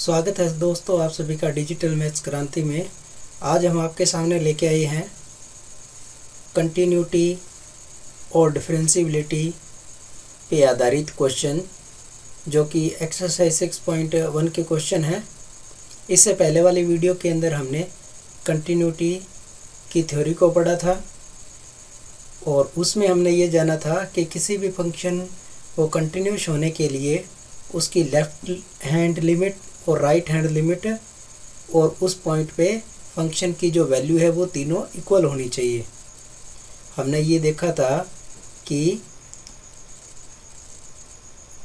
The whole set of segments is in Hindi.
स्वागत है दोस्तों आप सभी का डिजिटल मैथ्स क्रांति में। आज हम आपके सामने लेके आए हैं कंटिन्यूटी और डिफरेंशियबिलिटी पे आधारित क्वेश्चन, जो कि एक्सरसाइज 6.1 के क्वेश्चन है। इससे पहले वाली वीडियो के अंदर हमने कंटिन्यूटी की थ्योरी को पढ़ा था और उसमें हमने ये जाना था कि किसी भी फंक्शन को कंटिन्यूस होने के लिए उसकी लेफ़्ट हैंड लिमिट और राइट हैंड लिमिट और उस पॉइंट पे फंक्शन की जो वैल्यू है वो तीनों इक्वल होनी चाहिए। हमने ये देखा था कि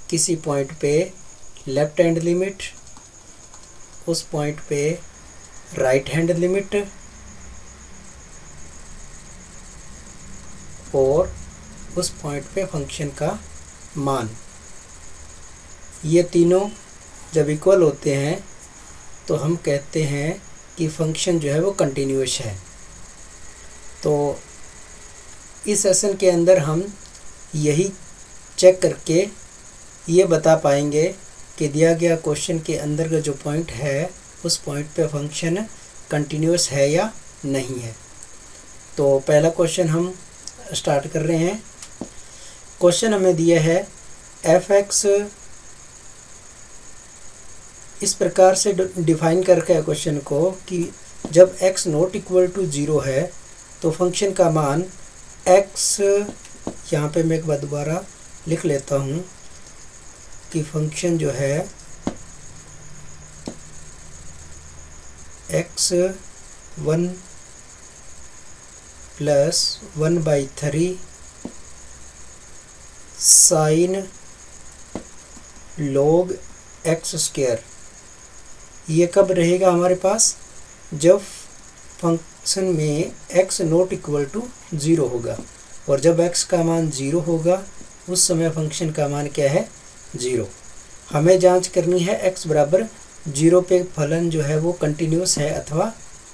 किसी पॉइंट पे लेफ्ट हैंड लिमिट, उस पॉइंट पे राइट हैंड लिमिट और उस पॉइंट पे फंक्शन का मान, ये तीनों जब इक्वल होते हैं तो हम कहते हैं कि फंक्शन जो है वो कंटिन्यूअस है। तो इस सेशन के अंदर हम यही चेक करके ये बता पाएंगे कि दिया गया क्वेश्चन के अंदर का जो पॉइंट है उस पॉइंट पे फंक्शन कंटिन्यूअस है या नहीं है। तो पहला क्वेश्चन हम स्टार्ट कर रहे हैं। क्वेश्चन हमें दिया है f(x) इस प्रकार से डिफाइन करके है क्वेश्चन को कि जब x नॉट इक्वल टू 0 है तो फंक्शन का मान x, यहाँ पे मैं एक बार दोबारा लिख लेता हूँ कि फंक्शन जो है x1 plus 1/3 sine log x²। ये कब रहेगा हमारे पास? जब फंक्शन में x नॉट इक्वल टू 0 होगा, और जब x का मान 0 होगा उस समय फंक्शन का मान क्या है? 0। हमें जांच करनी है x बराबर 0 पे फलन जो है वो कंटिन्यूस है अथवा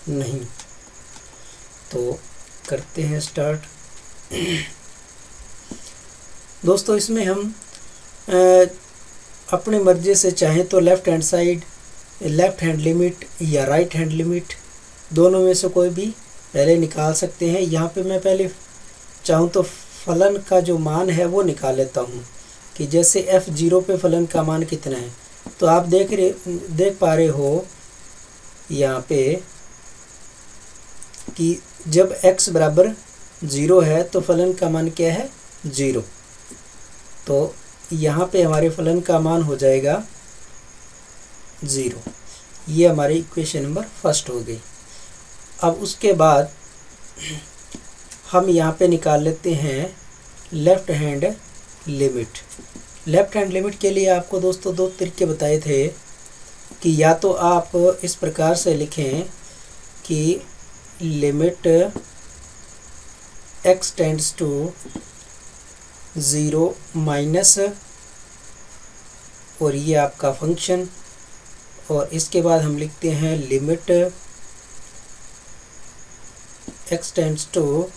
नहीं। तो करते हैं स्टार्ट। दोस्तों इसमें हम अपनी मर्जी से चाहें तो लेफ़्ट हैंड लिमिट या राइट हैंड लिमिट दोनों में से कोई भी पहले निकाल सकते हैं। यहाँ पे मैं पहले चाहूँ तो फलन का जो मान है वो निकाल लेता हूँ कि जैसे f0 पे फलन का मान कितना है। तो आप देख पा रहे हो यहाँ पे कि जब x बराबर 0 है तो फलन का मान क्या है? 0। तो यहाँ पे हमारे फलन का मान हो जाएगा 0। ये हमारी इक्वेशन नंबर फर्स्ट हो गई। अब उसके बाद हम यहाँ पे निकाल लेते हैं left hand limit. Left hand limit के लिए आपको दोस्तों दो तरीके बताए थे कि या तो आप इस प्रकार से लिखें कि limit x tends to 0 minus, और ये आपका फंक्शन, और इसके बाद हम लिखते हैं limit x tends to,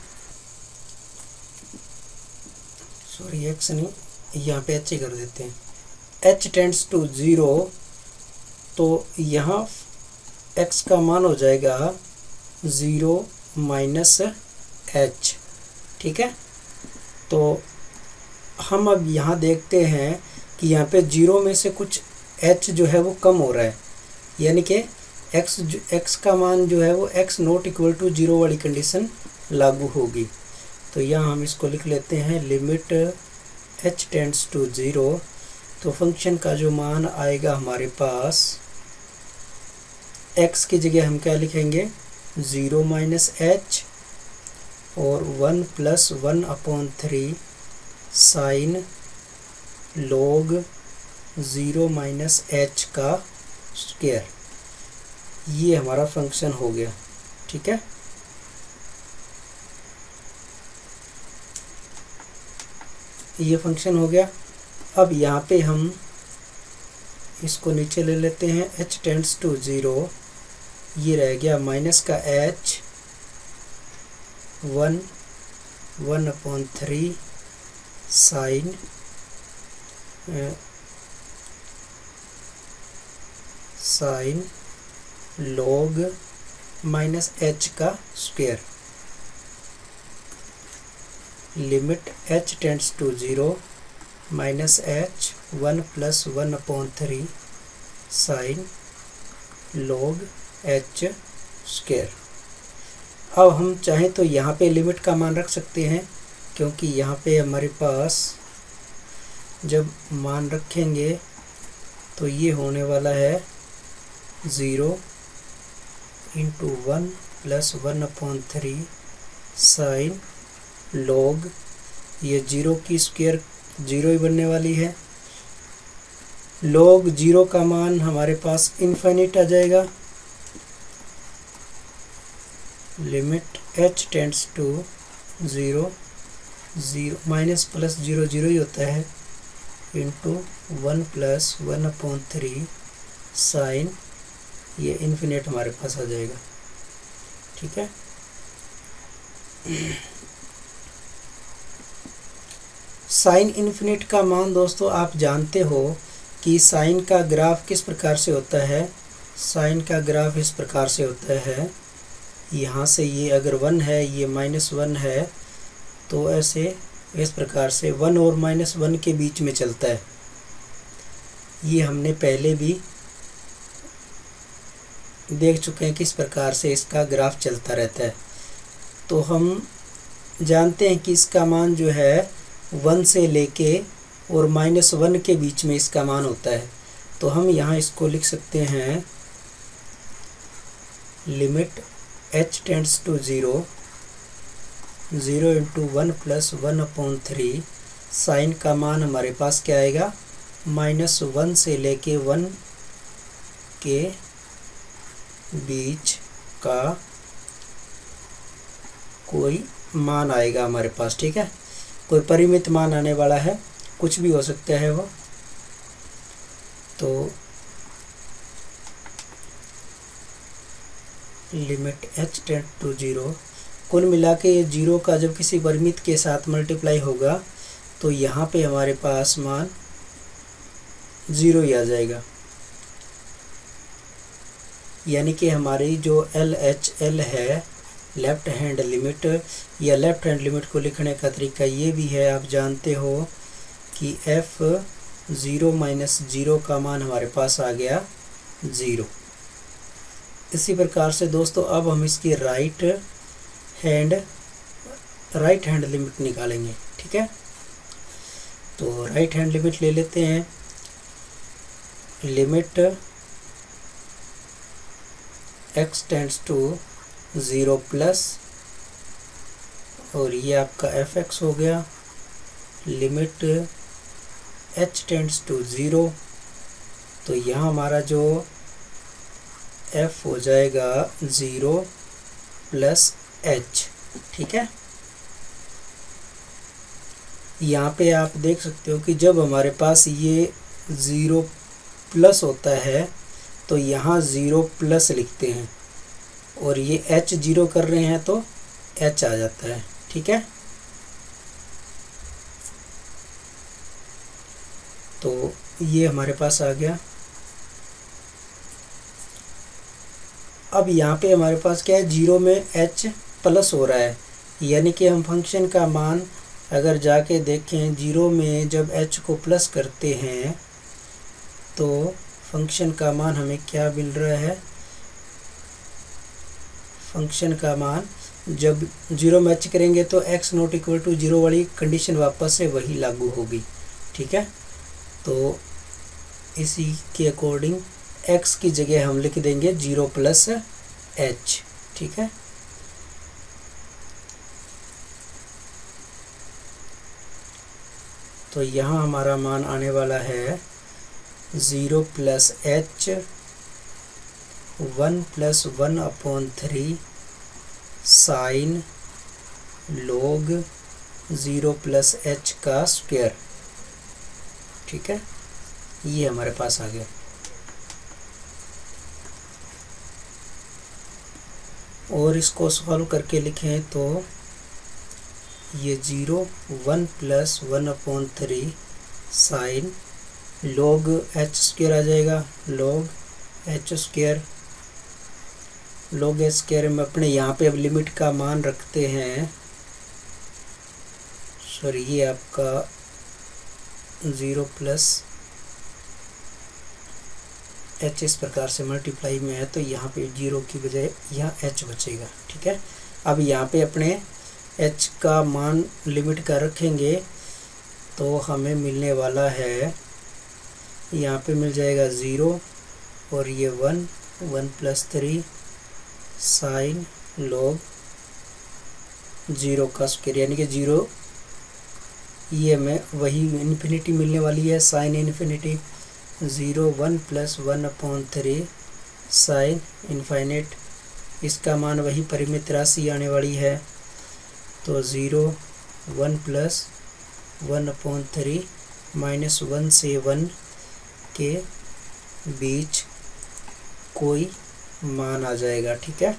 sorry x नहीं, यहाँ पे h ही कर देते हैं, h टेंड्स टू 0। तो यहाँ x का मान हो जाएगा 0 माइनस h। ठीक है। तो हम अब यहाँ देखते हैं कि यहाँ पे 0 में से कुछ h जो है वो कम हो रहा है, यानी कि x का मान जो है वो x नॉट इक्वल टू 0 वाली कंडीशन लागू होगी। तो यहाँ हम इसको लिख लेते हैं लिमिट h टेंड्स टू 0। तो फंक्शन का जो मान आएगा हमारे पास, x की जगह हम क्या लिखेंगे? 0 माइनस h और 1 plus 1/3 sine log 0 minus h का स्क्वायर। ये हमारा फंक्शन हो गया। ठीक है। ये फंक्शन हो गया। अब यहाँ पे हम इसको नीचे ले लेते हैं, h टेंड्स टू 0, ये रह गया माइनस का h 1/3 sine sine log minus h का square. Limit h tends to 0 minus h 1 plus 1/3 sine log h square. अब हम चाहें तो यहाँ पे लिमिट का मान रख सकते हैं, क्योंकि यहाँ पे हमारे पास जब मान रखेंगे तो ये होने वाला है 0 इंटू 1 प्लस 1/3 साइन log, ये 0 की स्क्वायर 0 ही बनने वाली है। log 0 का मान हमारे पास इनफाइनिट आ जाएगा। Limit h tends to 0 minus plus 0 0 ही होता है इंटू 1 प्लस 1/3 साइन, ये इन्फिनिट हमारे पास आ जाएगा। ठीक है, साइन इन्फिनिट का मान दोस्तों आप जानते हो कि साइन का ग्राफ किस प्रकार से होता है। साइन का ग्राफ इस प्रकार से होता है, यहाँ से ये अगर 1 है, ये -1 है, तो ऐसे इस प्रकार से 1 और -1 के बीच में चलता है। ये हमने पहले भी देख चुके हैं किस प्रकार से इसका ग्राफ चलता रहता है। तो हम जानते हैं कि इसका मान जो है 1 से लेके और -1 के बीच में इसका मान होता है। तो हम यहाँ इसको लिख सकते हैं limit h tends to 0 into 1 plus 1/3 sine का मान हमारे पास क्या आएगा, -1 से लेके 1 के बीच का कोई मान आएगा हमारे पास। ठीक है, कोई परिमित मान आने वाला है, कुछ भी हो सकता है वो। तो लिमिट h टेंड टू 0, कुल मिला के ये 0 का जब किसी परिमित के साथ मल्टीप्लाई होगा तो यहाँ पे हमारे पास मान 0 ही आ जाएगा। यानी कि हमारी जो LHL है, लेफ्ट हैंड लिमिट, या लेफ्ट हैंड लिमिट को लिखने का तरीका ये भी है, आप जानते हो कि f0 माइनस 0 का मान हमारे पास आ गया 0। इसी प्रकार से दोस्तों अब हम इसकी राइट हैंड लिमिट निकालेंगे। ठीक है, तो राइट हैंड लिमिट ले लेते हैं। Limit x tends to 0 plus, और ये आपका fx हो गया। लिमिट h टेंड्स टू 0, तो यहाँ हमारा जो f हो जाएगा 0 प्लस h। ठीक है, यहाँ पे आप देख सकते हो कि जब हमारे पास ये 0 प्लस होता है तो यहाँ 0 प्लस लिखते हैं, और ये h 0 कर रहे हैं तो h आ जाता है। ठीक है, तो ये हमारे पास आ गया। अब यहाँ पे हमारे पास क्या है, 0 में h प्लस हो रहा है, यानी कि हम फंक्शन का मान अगर जाके देखें 0 में जब h को प्लस करते हैं तो फंक्शन का मान हमें क्या मिल रहा है। फंक्शन का मान जब 0 में h करेंगे तो x नॉट इक्वल टू 0 वाली कंडीशन वापस से वही लागू होगी। ठीक है, तो इसी के अकॉर्डिंग x की जगह हम लिख देंगे 0 प्लस h। ठीक है, तो यहाँ हमारा मान आने वाला है 0 plus h 1 plus 1/3 sine log 0 plus h का स्क्वायर। ठीक है, ये हमारे पास आ गया। और इसको सॉल्व करके लिखें तो ये 0 1 plus 1/3 sine log h square आ जाएगा। log h square log h square में अपने यहाँ पे अब लिमिट का मान रखते हैं, सॉरी ये आपका 0 प्लस एच इस प्रकार से मल्टीप्लाई में है, तो यहाँ पे 0 की बजाय यहाँ एच बचेगा। ठीक है, अब यहाँ पे अपने एच का मान लिमिट का रखेंगे तो हमें मिलने वाला है, यहाँ पे मिल जाएगा 0 और ये 1 प्लस 3 साइन log 0 का स्क्वायर, यानी कि 0 ये हमें वही इन्फिनिटी मिलने वाली है, sine infinity 0 1 plus 1/3 sine infinite, इसका मान वही परिमित राशि आने वाली है। तो 0 1 प्लस 1/3 माइनस 1 से 1 के बीच कोई मान आ जाएगा। ठीक है,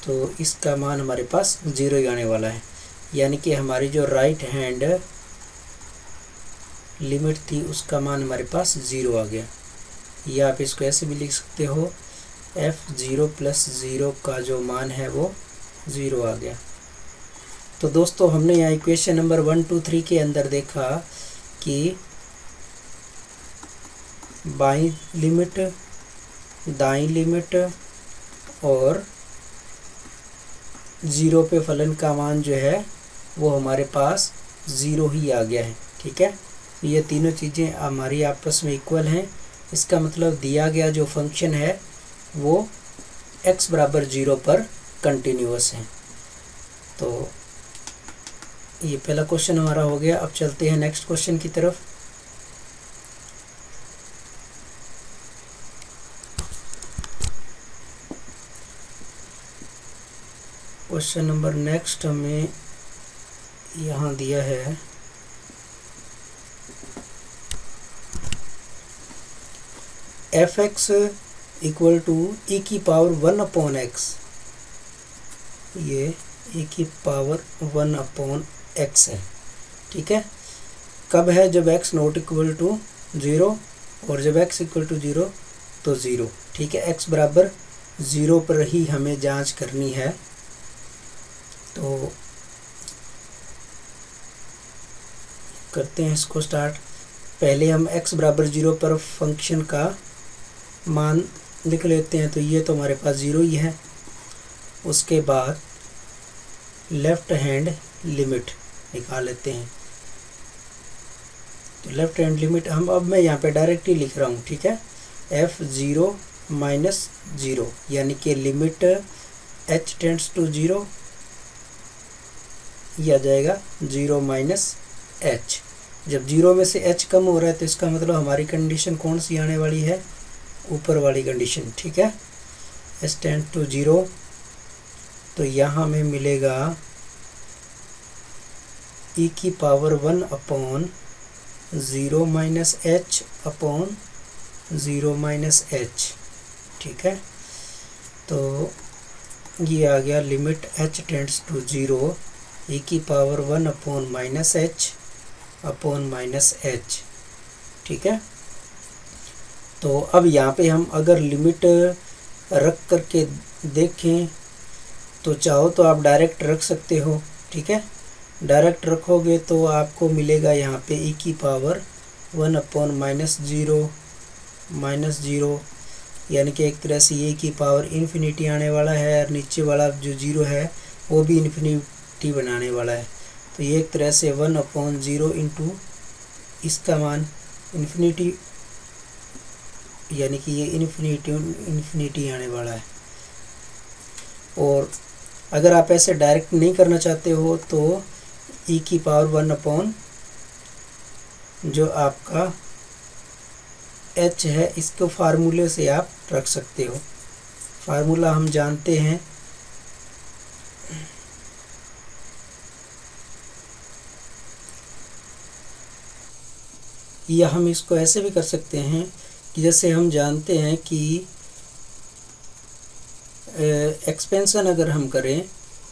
तो इसका मान हमारे पास 0 ही आने वाला है, यानी कि हमारी जो राइट हैंड लिमिट थी उसका मान हमारे पास 0 आ गया। या आप इसको ऐसे भी लिख सकते हो, f0 प्लस 0 का जो मान है वो 0 आ गया। तो दोस्तों हमने यहाँ इक्वेशन नंबर 1 2 3 के अंदर देखा कि बाईं लिमिट, दाईं लिमिट और 0 पे फलन का मान जो है वो हमारे पास 0 ही आ गया है। ठीक है, ये तीनों चीज़ें हमारी आपस में इक्वल हैं। इसका मतलब दिया गया जो फंक्शन है वो x बराबर 0 पर कंटिन्यूअस है। तो ये पहला क्वेश्चन हमारा हो गया। अब चलते हैं नेक्स्ट क्वेश्चन की तरफ। क्वेश्चन नंबर नेक्स्ट हमें यहाँ दिया है, f(x) इक्वल टू e की पावर 1/x, ये e की पावर 1/x है। ठीक है, कब है? जब x नॉट इक्वल टू 0 और जब x इक्वल टू 0 तो 0। ठीक है, x बराबर 0 पर ही हमें जांच करनी है। तो करते हैं इसको स्टार्ट। पहले हम x बराबर 0 पर फंक्शन का मान लिख लेते हैं, तो ये तो हमारे पास 0 ही है। उसके बाद लेफ्ट हैंड लिमिट निकाल लेते हैं। तो लेफ्ट हैंड लिमिट अब मैं यहाँ पे डायरेक्ट ही लिख रहा हूँ। ठीक है, f0 माइनस 0, यानी कि लिमिट h टेंड्स टू 0, यह आ जाएगा 0 माइनस h। जब 0 में से h कम हो रहा है तो इसका मतलब हमारी कंडीशन कौन सी आने वाली है? ऊपर वाली कंडीशन। ठीक है, h टेंड्स टू 0, तो यहाँ हमें मिलेगा e की power 1/0 minus h upon 0 minus h। ठीक है, तो ये आ गया limit h tends to 0 e की power 1/-h upon minus h। ठीक है, तो अब यहाँ पे हम अगर लिमिट रख करके देखें तो चाहो तो आप डायरेक्ट रख सकते हो। ठीक है, डायरेक्ट रखोगे तो आपको मिलेगा यहाँ पे e की पावर 1/-0 माइनस 0, यानी कि एक तरह से e की पावर इन्फिनिटी आने वाला है और नीचे वाला जो 0 है वो भी इन्फिनिटी बनाने वाला है। तो ये एक तरह से 1/0 इंटू इसका मान इन्फिनिटी, यानी कि ये इन्फिनिटी आने वाला है। और अगर आप ऐसे डायरेक्ट नहीं करना चाहते हो तो e की पावर 1/ जो आपका h है इसको फार्मूले से आप रख सकते हो। फार्मूला हम जानते हैं, या हम इसको ऐसे भी कर सकते हैं कि जैसे हम जानते हैं कि एक्सपेंशन अगर हम करें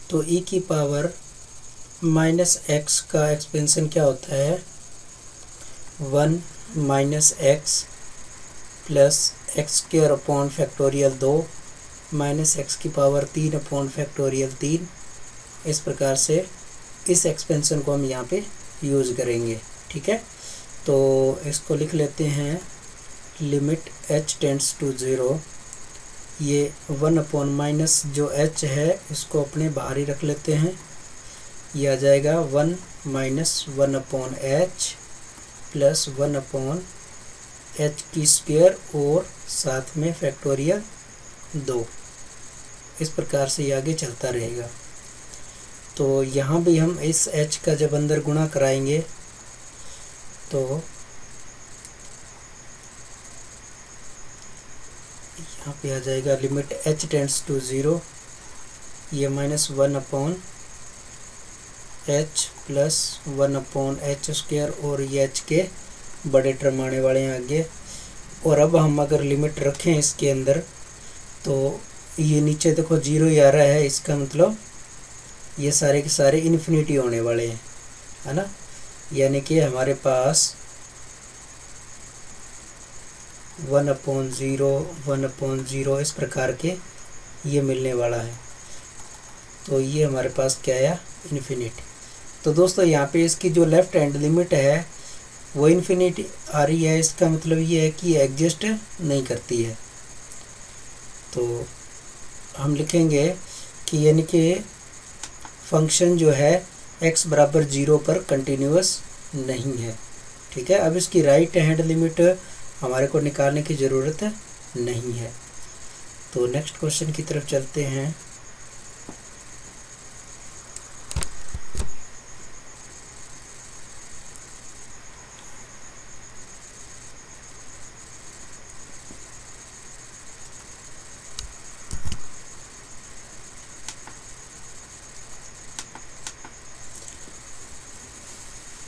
तो e की पावर माइनस x का एक्सपेंशन क्या होता है? 1 minus x plus x square upon factorial 2 minus x की पावर 3 अपॉन फैक्टोरियल 3। इस प्रकार से इस एक्सपेंशन को हम यहाँ पे यूज़ करेंगे। ठीक है, तो इसको लिख लेते हैं लिमिट h टेंड्स टू 0। ये 1 अपॉन माइनस जो h है इसको अपने बाहर ही रख लेते हैं। ये आ जाएगा 1 minus 1 upon h plus 1 upon h की स्क्वायर और साथ में फैक्टोरियल 2। इस प्रकार से ये आगे चलता रहेगा। तो यहाँ भी हम इस h का जब अंदर गुणा कराएंगे तो यहाँ पे आ जाएगा लिमिट h टेंड्स टू 0। ये minus 1 upon h plus 1 upon h square और ये h के बड़े टर्म आने वाले हैं आगे। और अब हम अगर लिमिट रखें इसके अंदर तो ये नीचे देखो 0 ही आ रहा है, इसका मतलब ये सारे के सारे इन्फिनिटी होने वाले हैं, है ना। यानी कि हमारे पास 1 अपॉन 0 1 अपॉन 0 इस प्रकार के ये मिलने वाला है। तो ये हमारे पास क्या आया, इन्फिनिटी। तो दोस्तों यहाँ पे इसकी जो लेफ्ट हैंड लिमिट है वो इन्फिनिटी आ रही है। इसका मतलब ये है कि एग्जिस्ट नहीं करती है। तो हम लिखेंगे कि यानी कि फंक्शन जो है x बराबर 0 पर कंटिन्यूअस नहीं है। ठीक है, अब इसकी राइट हैंड लिमिट हमारे को निकालने की ज़रूरत नहीं है। तो नेक्स्ट क्वेश्चन की तरफ चलते हैं।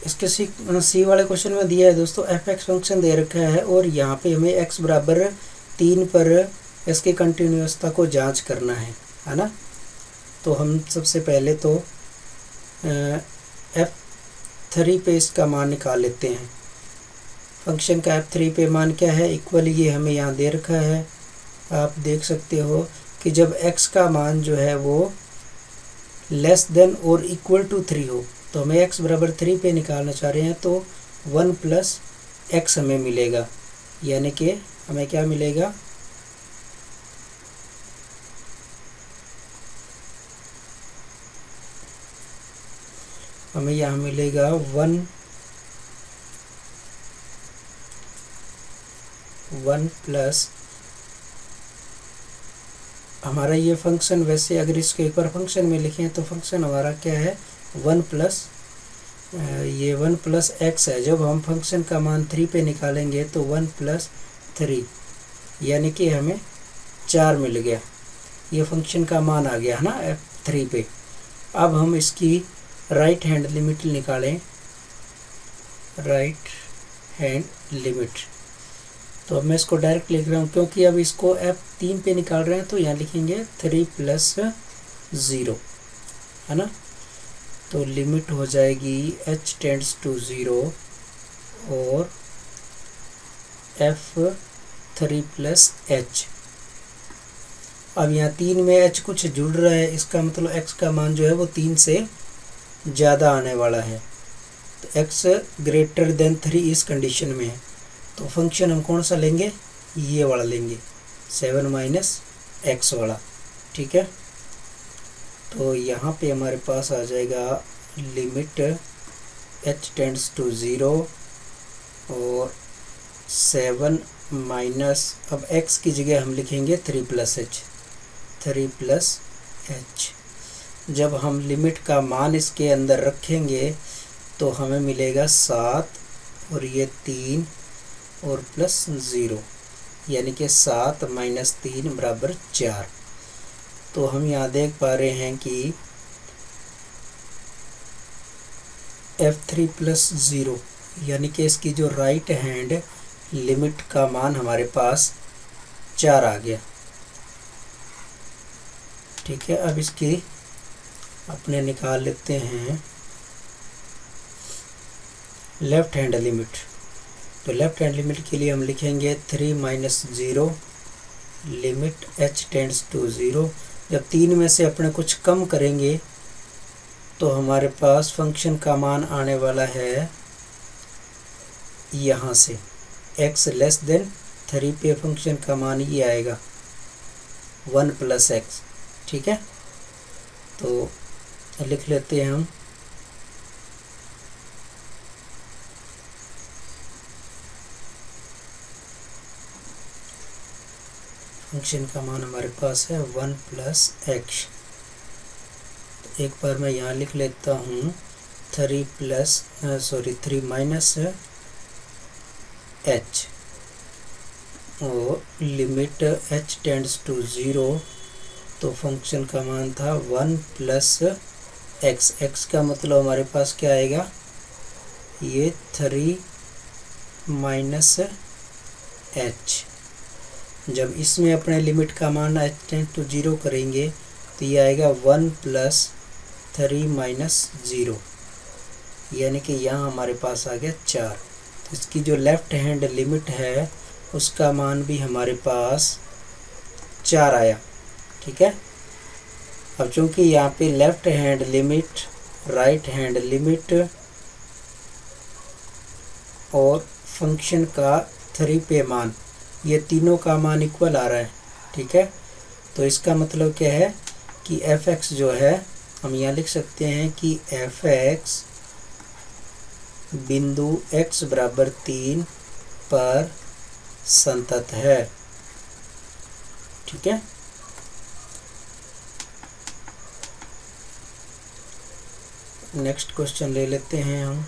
इसके सी वाले क्वेश्चन में दिया है दोस्तों एफ एक्स फंक्शन दे रखा है और यहाँ पे हमें x बराबर 3 पर इसकी कंटिन्यूअसता को जांच करना है ना। तो हम सबसे पहले तो f3 पे इसका मान निकाल लेते हैं। फंक्शन का f3 पे मान क्या है, इक्वल ये हमें यहाँ दे रखा है। आप देख सकते हो कि जब x का मान जो है वो लेस देन और इक्वल टू 3 हो, तो हमें x बराबर 3 पे निकालना चाह रहे हैं तो 1 प्लस x हमें मिलेगा। यानी कि हमें क्या मिलेगा, हमें यहाँ मिलेगा 1 प्लस हमारा ये फंक्शन, वैसे अगर इसको एक बार फंक्शन में लिखें तो फंक्शन हमारा क्या है 1 प्लस ये 1 प्लस एक्स है। जब हम फंक्शन का मान 3 पे निकालेंगे तो 1 प्लस 3 यानी कि हमें 4 मिल गया। ये फंक्शन का मान आ गया है ना f3 पे। अब हम इसकी राइट हैंड लिमिट निकालें, राइट हैंड लिमिट। तो अब मैं इसको डायरेक्ट लिख रहा हूँ क्योंकि अब इसको f3 पे निकाल रहे हैं तो यहाँ लिखेंगे 3 प्लस 0, है ना। तो लिमिट हो जाएगी h टेंड्स टू 0 और f3 प्लस h। अब यहाँ 3 में h कुछ जुड़ रहा है, इसका मतलब x का मान जो है वो 3 से ज़्यादा आने वाला है। तो x ग्रेटर देन 3 इस कंडीशन में है। तो फंक्शन हम कौन सा लेंगे, ये वाला लेंगे 7 माइनस एक्स वाला। ठीक है, तो यहाँ पे हमारे पास आ जाएगा लिमिट h टेंड्स टू 0 और 7 माइनस, अब x की जगह हम लिखेंगे 3 प्लस h, 3 प्लस h। जब हम लिमिट का मान इसके अंदर रखेंगे तो हमें मिलेगा 7 और ये 3 और प्लस 0 यानी कि 7 माइनस 3 बराबर 4। तो हम यहाँ देख पा रहे हैं कि f3 प्लस 0 यानी कि इसकी जो राइट हैंड लिमिट का मान हमारे पास 4 आ गया। ठीक है, अब इसकी अपने निकाल लेते हैं लेफ्ट हैंड लिमिट। तो लेफ्ट हैंड लिमिट के लिए हम लिखेंगे 3 minus 0 limit h tends to 0। जब 3 में से अपने कुछ कम करेंगे तो हमारे पास फंक्शन का मान आने वाला है यहाँ से x लेस देन 3 पे फंक्शन का मान ये आएगा 1 प्लस एक्स। ठीक है, तो लिख लेते हैं हम फंक्शन का मान हमारे पास है 1 प्लस एक्स। एक बार मैं यहाँ लिख लेता हूँ 3 माइनस h और लिमिट h टेंड्स टू 0, तो फंक्शन का मान था 1 प्लस एक्स। एक्स का मतलब हमारे पास क्या आएगा, ये 3 माइनस h। जब इसमें अपने लिमिट का मान h टेंड्स टू 0 करेंगे तो ये आएगा 1 प्लस 3 माइनस 0, यानी कि यहाँ हमारे पास आ गया 4। तो इसकी जो लेफ्ट हैंड लिमिट है उसका मान भी हमारे पास 4 आया। ठीक है, अब चूंकि यहाँ पे left hand limit, right hand limit और फंक्शन का 3 पे मान, ये तीनों का मान इक्वल आ रहा है। ठीक है, तो इसका मतलब क्या है कि f(x) जो है हम यहाँ लिख सकते हैं कि f(x) बिंदु x बराबर 3 पर संतत है। ठीक है, नेक्स्ट क्वेश्चन ले लेते हैं हम।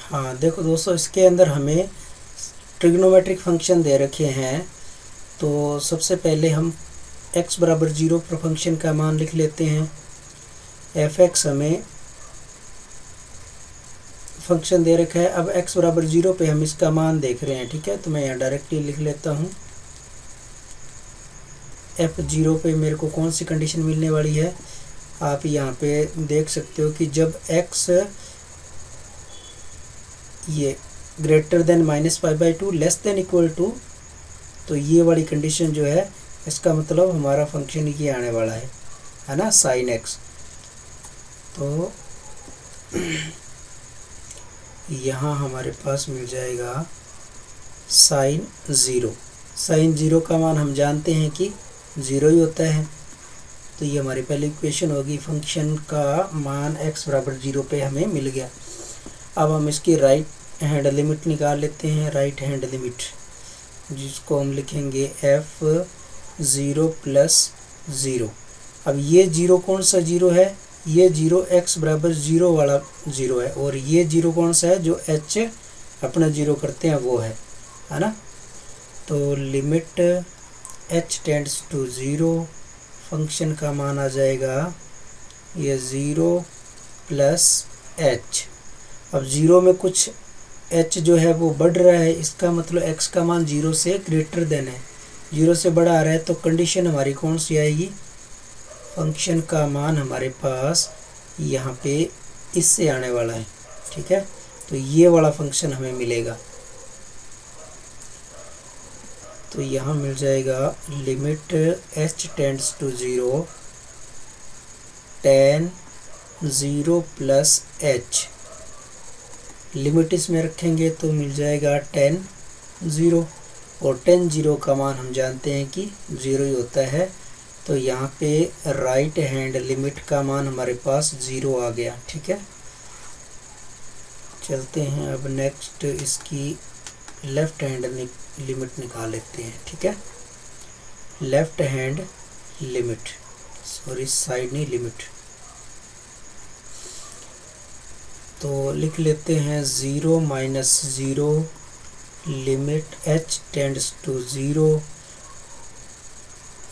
हाँ देखो दोस्तों, इसके अंदर हमें ट्रिग्नोमेट्रिक फंक्शन दे रखे हैं। तो सबसे पहले हम x बराबर 0 पर फंक्शन का मान लिख लेते हैं। f(x) हमें फंक्शन दे रखा है। अब x बराबर 0 पे हम इसका मान देख रहे हैं। ठीक है, तो मैं यहाँ डायरेक्टली लिख लेता हूँ f(0) पे मेरे को कौन सी कंडीशन मिलने वाली है। आप यहाँ पे देख सकते हो कि जब x ये greater than -π/2 less than equal to, तो ये वाली कंडीशन जो है इसका मतलब हमारा फंक्शन ये आने वाला है ना, sin x। तो यहाँ हमारे पास मिल जाएगा sin 0। sin 0 का मान हम जानते हैं कि 0 ही होता है, तो ये हमारी पहली इक्वेशन होगी। फंक्शन का मान x बराबर 0 पे हमें मिल गया। अब हम इसकी राइट हैंड लिमिट निकाल लेते हैं। राइट हैंड लिमिट जिसको हम लिखेंगे f(0 प्लस 0)। अब ये 0 कौन सा 0 है, ये 0 x बराबर 0 वाला 0 है, और ये 0 कौन सा है जो h अपना 0 करते हैं वो है ना। तो limit h tends to 0, function का मान आ जाएगा ये 0 प्लस h। अब 0 में कुछ h जो है वो बढ़ रहा है, इसका मतलब x का मान 0 से ग्रेटर देन है, 0 से बड़ा आ रहा है। तो कंडीशन हमारी कौन सी आएगी, फंक्शन का मान हमारे पास यहाँ पे इससे आने वाला है। ठीक है, तो ये वाला फंक्शन हमें मिलेगा। तो यहाँ मिल जाएगा limit h tends to 0 tan 0 plus h। Limit इसमें रखेंगे तो मिल जाएगा tan 0, और tan 0 का मान हम जानते हैं कि 0 ही होता है। तो यहाँ पे राइट हैंड लिमिट का मान हमारे पास 0 आ गया। ठीक है, चलते हैं अब नेक्स्ट इसकी लेफ्ट हैंड लिमिट निकाल लेते हैं। ठीक है, left hand limit, sorry side नहीं लिमिट, तो लिख लेते हैं 0 minus 0 limit h tends to 0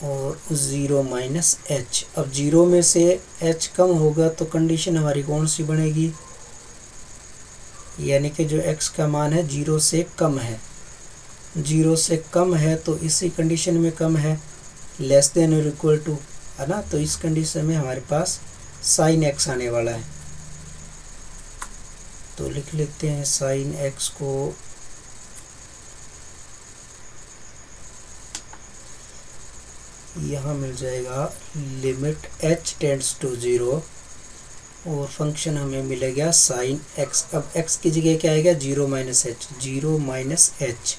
और 0 माइनस h। अब 0 में से h कम होगा तो कंडीशन हमारी कौन सी बनेगी, यानी कि जो x का मान है 0 से कम है, 0 से कम है तो इसी कंडीशन में कम है, लेस देन और इक्वल टू, है ना। तो इस कंडीशन में हमारे पास साइन x आने वाला है। तो लिख लेते हैं साइन x को यहाँ मिल जाएगा लिमिट h टेंड्स टू 0 और फंक्शन हमें मिलेगा साइन x। अब x की जगह क्या आएगा, 0 माइनस एच, 0 माइनस एच।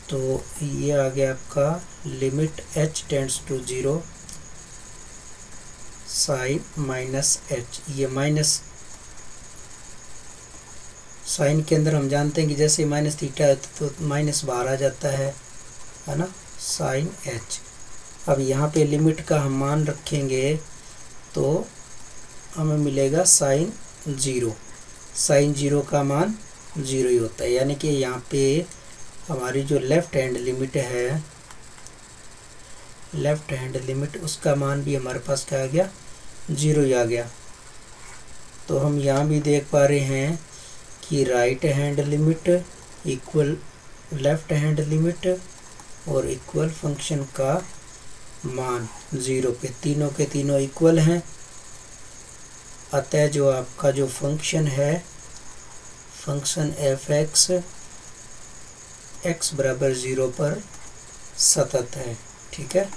तो ये आ गया आपका limit h tends to 0 sine minus h. ये माइनस साइन के अंदर हम जानते हैं कि जैसे माइनस थीटा है तो माइनस बाहर आ जाता है ना, साइन एच। अब यहाँ पे लिमिट का हम मान रखेंगे तो हमें मिलेगा साइन 0। साइन 0 का मान 0 ही होता है, यानी कि यहाँ पे हमारी जो लेफ़्ट हैंड लिमिट है, लेफ़्ट हैंड लिमिट, उसका मान भी हमारे पास क्या आ गया, 0 ही आ गया। तो हम यहाँ भी देख पा रहे हैं कि right hand limit equal left hand limit और इक्वल फंक्शन का मान 0 पे, तीनों के तीनों इक्वल हैं। अतः जो आपका जो फंक्शन है, फंक्शन एफ एक्स बराबर 0 पर सतत है। ठीक है,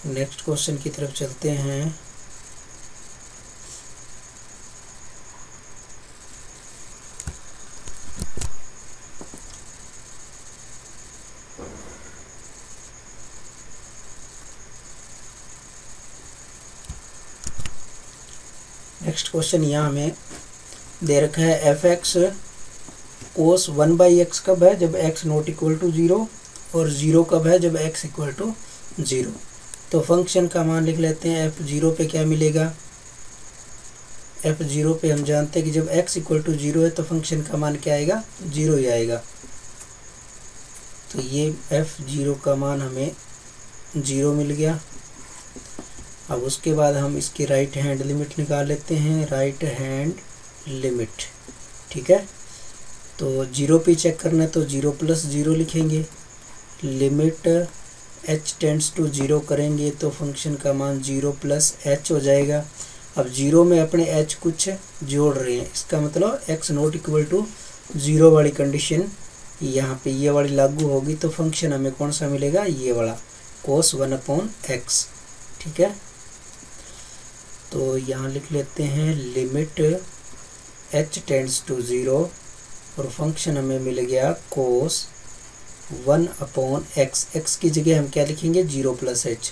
नेक्स्ट क्वेश्चन की तरफ चलते हैं। नेक्स्ट क्वेश्चन यहाँ हमें दे रखा है एफ एक्स कोस 1/x कब है, जब x नॉट इक्वल टू 0, और 0 कब है, जब x इक्वल टू 0। तो फंक्शन का मान लिख लेते हैं। f0 पे क्या मिलेगा, f0 पे हम जानते हैं कि जब x इक्वल टू 0 है तो फंक्शन का मान क्या आएगा, 0 ही आएगा। तो ये f0 का मान हमें 0 मिल गया। अब उसके बाद हम इसकी राइट हैंड लिमिट निकाल लेते हैं, राइट हैंड लिमिट। ठीक है, तो 0 पे चेक करना है तो 0 प्लस 0 लिखेंगे, लिमिट h टेंड्स टू 0 करेंगे तो फंक्शन का मान 0 प्लस h हो जाएगा। अब 0 में अपने h कुछ जोड़ रहे हैं, इसका मतलब x नॉट इक्वल टू 0 वाली कंडीशन यहाँ पे ये वाली लागू होगी, तो फंक्शन हमें कौन सा मिलेगा, ये वाला cos 1/x। ठीक है, तो यहाँ लिख लेते हैं लिमिट h टेंड्स टू 0 और फंक्शन हमें मिल गया cos 1/x। x की जगह हम क्या लिखेंगे, 0 प्लस h,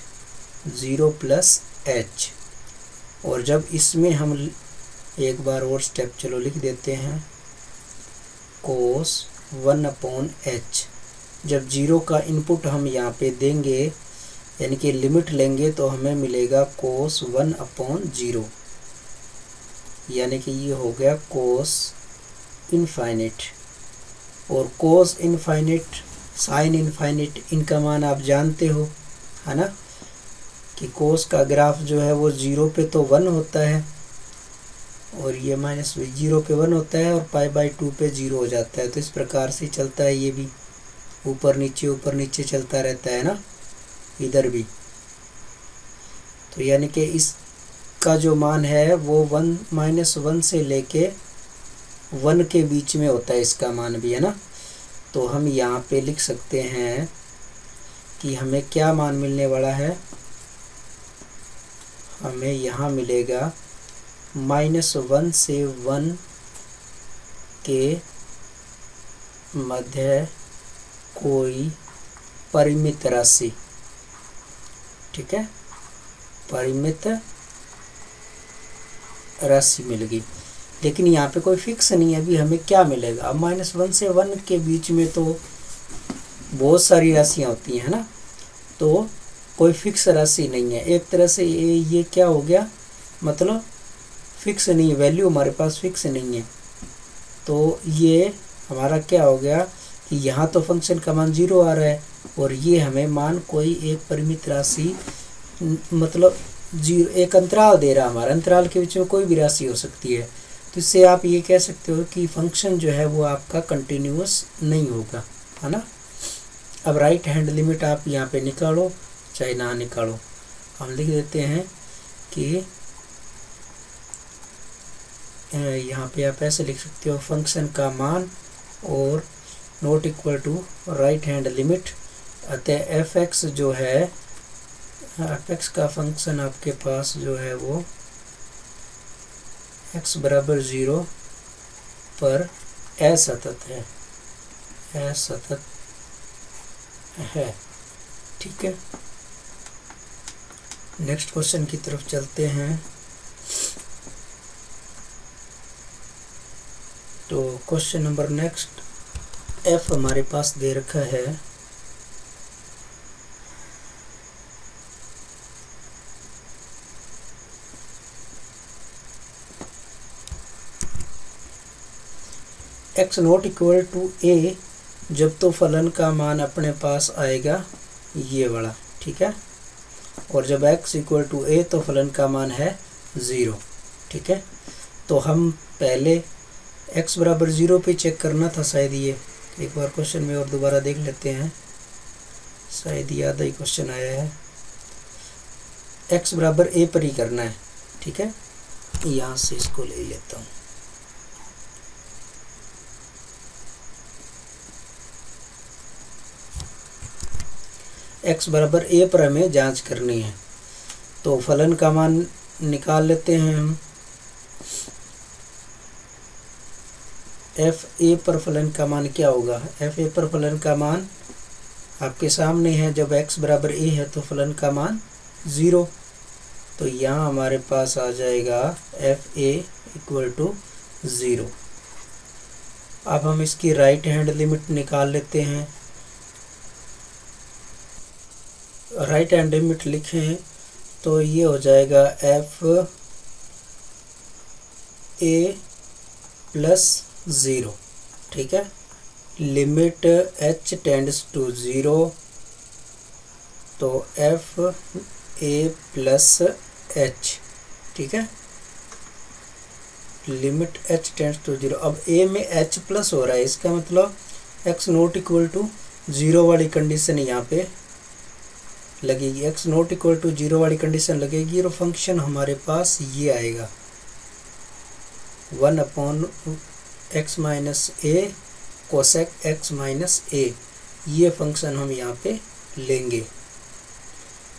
0 प्लस h। और जब इसमें हम एक बार और स्टेप चलो लिख देते हैं, cos 1/h। जब 0 का इनपुट हम यहाँ पे देंगे यानी कि लिमिट लेंगे तो हमें मिलेगा cos 1/0, यानी कि ये हो गया cos इनफाइनिट। और cos इनफाइनिट, साइन इनफाइनिट, इनका मान आप जानते हो, है ना, कि cos का ग्राफ जो है वो 0 पे तो 1 होता है और ये माइनस 0 पे 1 होता है और π/2 पे 0 हो जाता है। तो इस प्रकार से चलता है, ये भी ऊपर नीचे चलता रहता है ना, इधर भी। तो यानी कि इसका जो मान है वो 1 से लेके 1 के बीच में होता है, इसका मान भी, है ना। तो हम यहाँ पे लिख सकते हैं कि हमें क्या मान मिलने वाला है, हमें यहाँ मिलेगा -1 से 1 के मध्य कोई परिमित राशि। ठीक है, परिमित राशि मिल गई, लेकिन यहाँ पे कोई फिक्स नहीं है अभी हमें क्या मिलेगा। अब -1 से 1 के बीच में तो बहुत सारी राशियाँ होती हैं ना, तो कोई फिक्स राशि नहीं है। एक तरह से ये क्या हो गया, मतलब फिक्स नहीं, वैल्यू हमारे पास फिक्स नहीं है। तो ये हमारा क्या हो गया कि यहाँ तो फंक्शन का मान 0 आ रहा है और ये हमें मान कोई एक परिमित राशि मतलब जीरो एक अंतराल दे रहा, हमारा अंतराल के बीच में कोई भी राशि हो सकती है, तो इससे आप ये कह सकते हो कि फंक्शन जो है वो आपका कंटिन्यूअस नहीं होगा, है ना। अब राइट हैंड लिमिट आप यहाँ पे निकालो चाहे ना निकालो, हम लिख देते हैं कि यहाँ पे आप ऐसे लिख सकते हो फंक्शन का मान और not equal to right hand limit, अतः एफ एक्स जो है एफ एक्स का फंक्शन आपके पास जो है वो x बराबर 0 पर असतत है, असतत है। ठीक है, नेक्स्ट क्वेश्चन की तरफ चलते हैं। तो क्वेश्चन नंबर नेक्स्ट f हमारे पास दे रखा है x not equal to a, जब तो फलन का मान अपने पास आएगा ये वाला, ठीक है, और जब x इक्वल टू a तो फलन का मान है 0। ठीक है, तो हम पहले x बराबर 0 पे चेक करना था, शायद ये एक बार क्वेश्चन में और दोबारा देख लेते हैं, शायद याद ही क्वेश्चन आया है। x बराबर a पर ही करना है, ठीक है, यहाँ से इसको ले लेता हूँ। x बराबर a पर हमें जांच करनी है, तो फलन का मान निकाल लेते हैं हम। एफ ए पर फलन का मान क्या होगा, एफ ए पर फलन का मान आपके सामने है, जब x बराबर a है तो फलन का मान 0, तो यहाँ हमारे पास आ जाएगा एफ ए इक्वल टू 0। अब हम इसकी राइट हैंड लिमिट निकाल लेते हैं। राइट हैंड लिमिट लिखें तो ये हो जाएगा एफ ए प्लस 0, ठीक है, लिमिट h टेंड्स टू 0, तो एफ ए प्लस h, ठीक है, लिमिट h टेंड्स टू 0। अब a में h प्लस हो रहा है, इसका मतलब x नॉट इक्वल टू 0 वाली कंडीशन यहाँ पे लगेगी, x नॉट इक्वल टू 0 वाली कंडीशन लगेगी और फंक्शन हमारे पास ये आएगा 1 upon x minus a cosec x minus a, ये फंक्शन हम यहाँ पे लेंगे।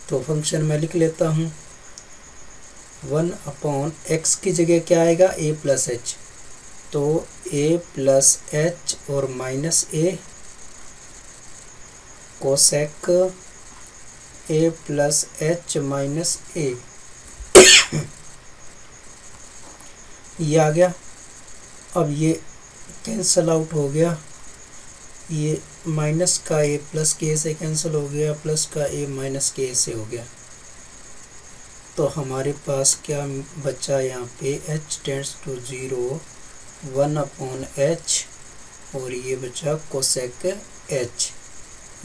तो फंक्शन मैं लिख लेता हूँ 1 अपॉन x की जगह क्या आएगा a प्लस एच, तो a प्लस एच और minus a cosec a plus h minus a, ये आ गया। अब ये कैंसल आउट हो गया, ये माइनस का a प्लस के से कैंसिल हो गया, प्लस का a माइनस के से हो गया, तो हमारे पास क्या बचा यहाँ पे h tends to 0 1 upon h और ये बचा कोसेक h।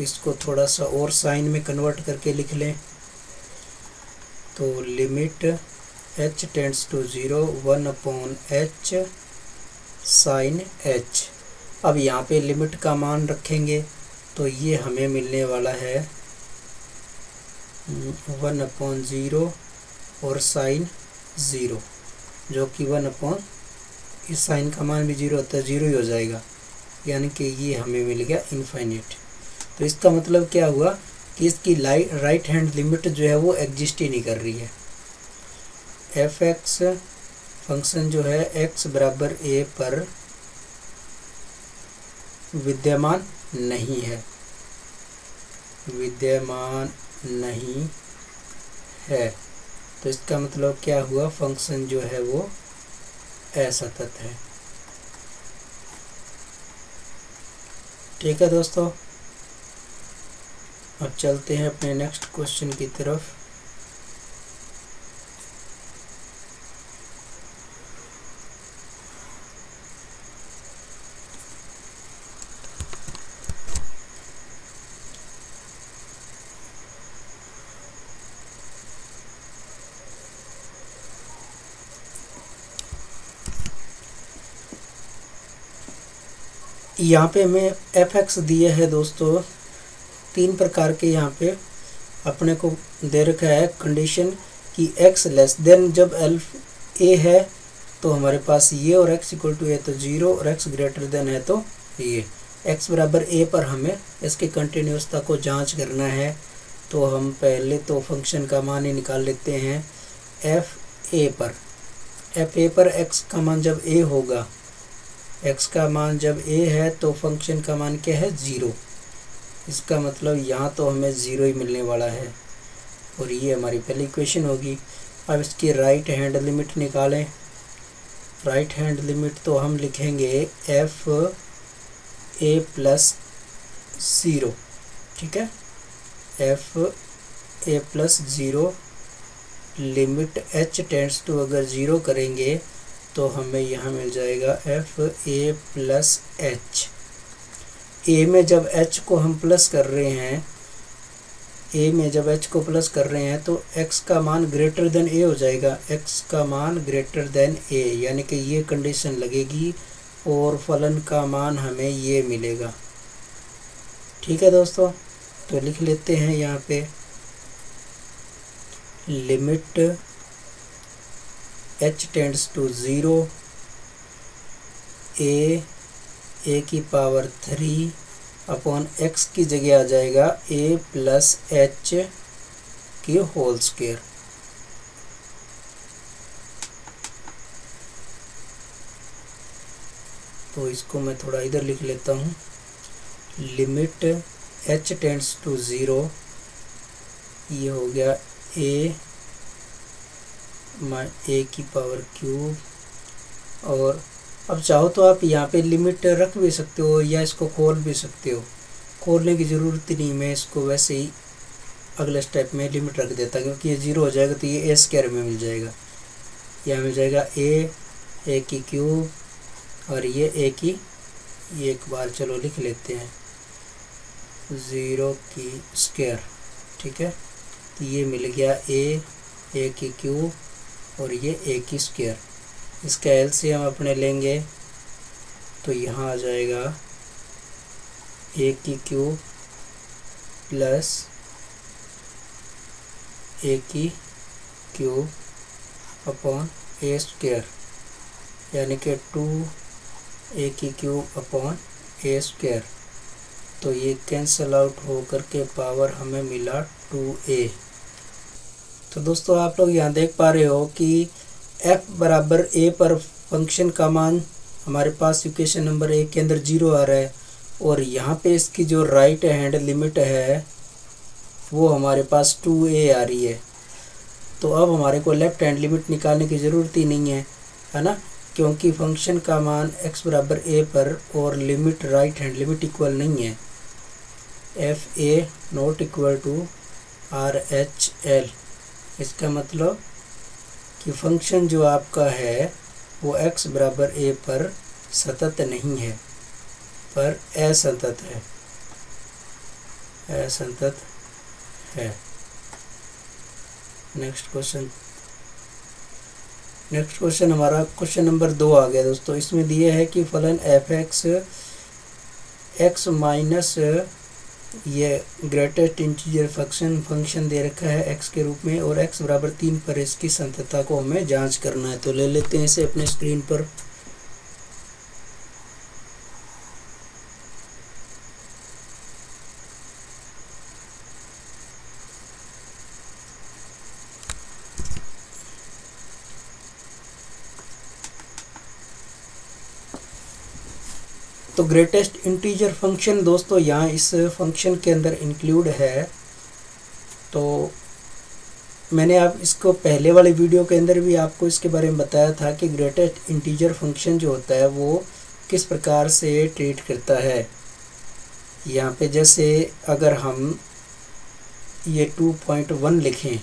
इसको थोड़ा सा और साइन में कन्वर्ट करके लिख लें, तो limit h tends to 0 1 upon h sine h। अब यहाँ पे लिमिट का मान रखेंगे तो ये हमें मिलने वाला है 1 अपॉन 0 और साइन 0, जो कि 1 अपॉन इस साइन का मान भी 0 होता है, 0 ही हो जाएगा, यानी कि ये हमें मिल गया इनफाइनाइट। तो इसका मतलब क्या हुआ कि इसकी राइट हैंड लिमिट जो है वो एग्जिस्ट ही नहीं कर रही है। एफ एक्स फंक्शन जो है x बराबर a पर विद्यमान नहीं है, विद्यमान नहीं है, तो इसका मतलब क्या हुआ, फंक्शन जो है वो असतत है। ठीक है दोस्तों, अब चलते हैं अपने नेक्स्ट क्वेश्चन की तरफ। यहाँ पे हमें एफ एक्स दिए है दोस्तों, 3 प्रकार के यहाँ पे अपने को दे रखा है कंडीशन कि x लेस देन, जब एल्फ ए है तो हमारे पास ये, और x इक्वल टू ए तो 0, और x ग्रेटर देन है तो ये। x बराबर ए पर हमें इसकी कंटिन्यूसता को जांच करना है, तो हम पहले तो फंक्शन का मान ही निकाल लेते हैं एफ ए पर। एफ ए पर x का मान जब a होगा, x का मान जब a है तो फंक्शन का मान क्या है 0। इसका मतलब यहाँ तो हमें 0 ही मिलने वाला है, और ये हमारी पहली इक्वेशन होगी। अब इसकी राइट हैंड लिमिट निकालें। राइट हैंड लिमिट तो हम लिखेंगे एफ ए प्लस 0, ठीक है। F a plus 0 limit h tends to अगर 0 करेंगे तो हमें यहाँ मिल जाएगा f a plus h. A में जब h को हम प्लस कर रहे हैं, a में जब h को प्लस कर रहे हैं तो x का मान ग्रेटर देन a हो जाएगा। x का मान ग्रेटर देन a, यानी कि ये कंडीशन लगेगी और फलन का मान हमें ये मिलेगा। ठीक है दोस्तों, तो लिख लेते हैं यहाँ पे limit h tends to 0, a की पावर 3 अपॉन x की जगह आ जाएगा a प्लस एच की होल स्क्वायर। तो इसको मैं थोड़ा इधर लिख लेता हूँ। लिमिट h टेंड्स टू 0, ये हो गया a की पावर क्यूब, और अब चाहो तो आप यहाँ पे लिमिट रख भी सकते हो या इसको खोल भी सकते हो। खोलने की ज़रूरत नहीं, मैं इसको वैसे ही अगले स्टेप में लिमिट रख देता, क्योंकि ये 0 हो जाएगा तो ये a स्क्वायर में मिल जाएगा। यहाँ मिल जाएगा a की क्यूब और ये a की, ये एक बार चलो लिख लेते हैं 0 की स्क्वायर, ठीक है। तो ये मिल गया a की क्यूब और ये a की स्क्वायर। इसका एलसीएम हम अपने लेंगे तो यहाँ आ जाएगा a की क्यूब प्लस a की क्यूब अपॉन a स्क्वायर, यानी कि 2a की क्यूब अपॉन a स्क्वायर। तो ये कैंसल आउट हो करके पावर हमें मिला 2a। तो दोस्तों आप लोग यहाँ देख पा रहे हो कि f बराबर a पर फंक्शन का मान हमारे पास इक्वेशन नंबर 1 के अंदर 0 आ रहा है, और यहाँ पे इसकी जो राइट हैंड लिमिट है वो हमारे पास 2a आ रही है। तो अब हमारे को लेफ्ट हैंड लिमिट निकालने की ज़रूरत ही नहीं है ना, क्योंकि फंक्शन का मान x बराबर a पर और limit right hand limit equal नहीं है। F a not equal to R H L, इसका मतलब कि फंक्शन जो आपका है वो x बराबर a पर सतत नहीं है, पर असंतत है, असंतत है। नेक्स्ट क्वेश्चन हमारा क्वेश्चन नंबर 2 आ गया दोस्तों। इसमें दिए है कि फलन एफ एक्स माइनस ये ग्रेटेस्ट इंटीजर फंक्शन दे रखा है x के रूप में, और x बराबर 3 पर इसकी संततता को हमें जांच करना है। तो ले लेते हैं इसे अपने स्क्रीन पर। तो ग्रेटेस्ट इंटीजर फंक्शन दोस्तों यहाँ इस फंक्शन के अंदर इंक्लूड है। तो मैंने आप इसको पहले वाले वीडियो के अंदर भी आपको इसके बारे में बताया था कि ग्रेटेस्ट इंटीजर फंक्शन जो होता है वो किस प्रकार से ट्रीट करता है। यहाँ पे जैसे अगर हम ये 2.1 लिखें,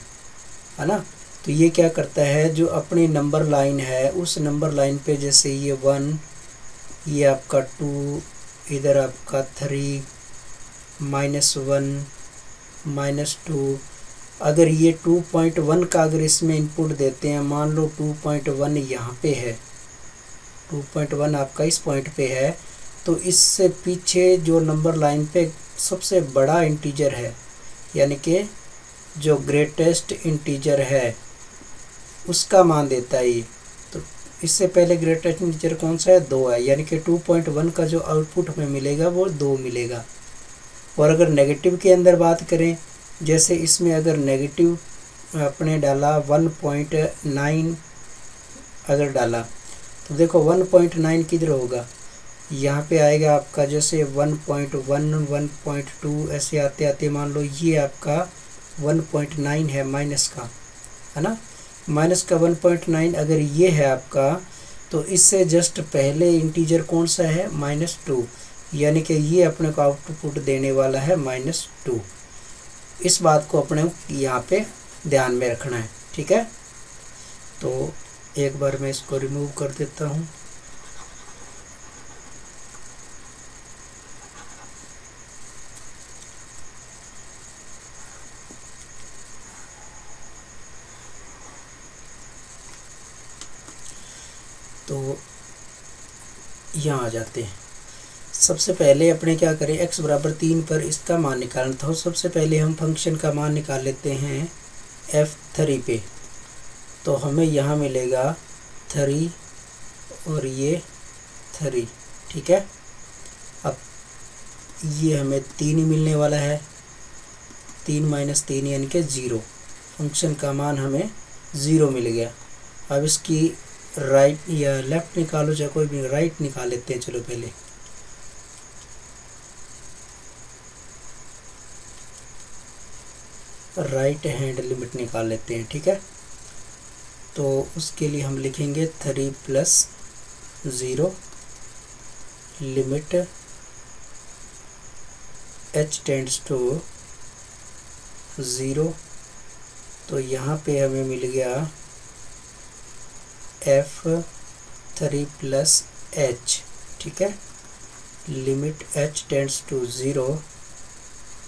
है ना, तो ये क्या करता है, जो अपनी नंबर लाइन है उस नंबर लाइन पे जैसे ये 1, ये आपका 2, इधर आपका 3, -1, -2, अगर ये 2.1 का अगर इसमें इनपुट देते हैं, मान लो 2.1 यहाँ पे है, 2.1 आपका इस पॉइंट पे है, तो इससे पीछे जो नंबर लाइन पे सबसे बड़ा इंटीजर है, यानी कि जो ग्रेटेस्ट इंटीजर है उसका मान देता है ये। तो इससे पहले ग्रेटेस्ट इंटीजर कौन सा है, 2 है, यानी कि 2.1 का जो आउटपुट हमें मिलेगा वो 2 मिलेगा। और अगर नेगेटिव के अंदर बात करें, जैसे इसमें अगर नेगेटिव आपने डाला 1.9 अगर डाला तो देखो 1.9 किधर होगा, यहाँ पे आएगा आपका जैसे 1.1 1.2 ऐसे आते आते मान लो ये आपका 1.9 है माइनस का, है ना, माइनस का 1.9 अगर ये है आपका, तो इससे जस्ट पहले इंटीजर कौन सा है, -2, यानी कि ये अपने को आउटपुट देने वाला है -2। इस बात को अपने यहाँ पे ध्यान में रखना है, ठीक है। तो एक बार मैं इसको रिमूव कर देता हूँ। तो यहाँ आ जाते हैं। सबसे पहले अपने क्या करें, x बराबर 3 पर इसका मान निकालना था। सबसे पहले हम फंक्शन का मान निकाल लेते हैं f3 पे। तो हमें यहाँ मिलेगा 3 और ये 3, ठीक है। अब ये हमें 3 ही मिलने वाला है, 3 - 3 यानी कि 0। फंक्शन का मान हमें 0 मिल गया। अब इसकी राइट या लेफ़्ट निकालो, चाहे कोई भी, राइट निकाल लेते हैं। चलो पहले राइट हैंड लिमिट निकाल लेते हैं, ठीक है। तो उसके लिए हम लिखेंगे 3 + 0 लिमिट h टेंड्स टू 0। तो यहाँ पे हमें मिल गया f3 + h, ठीक है, लिमिट h टेंड्स टू 0।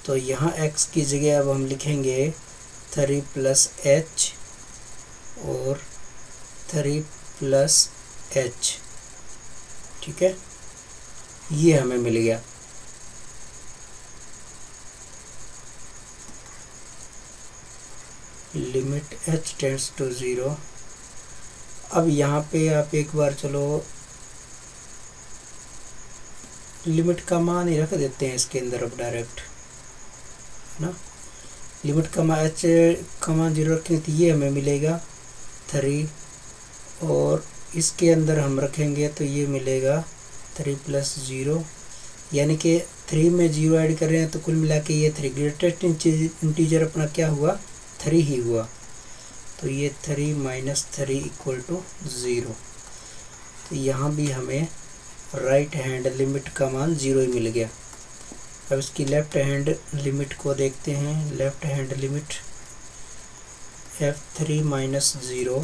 तो यहाँ x की जगह अब हम लिखेंगे 3 + h और 3 + h, ठीक है, ये हमें मिल गया। Limit h tends to 0। अब यहाँ पे आप एक बार चलो लिमिट का मान ही रख देते हैं इसके अंदर अब डायरेक्ट, है ना। लिमिट का मान h का मान 0 रखें तो ये हमें मिलेगा 3, और इसके अंदर हम रखेंगे तो ये मिलेगा 3 + 0, यानी कि 3 में 0 ऐड कर रहे हैं तो कुल मिला के ये 3 ग्रेटेस्ट इंटीजर अपना क्या हुआ, 3 ही हुआ। तो ये 3 - 3 = 0। तो यहाँ भी हमें राइट हैंड लिमिट का मान 0 ही मिल गया। अब इसकी लेफ़्ट हैंड लिमिट को देखते हैं। Left hand limit f3 - 0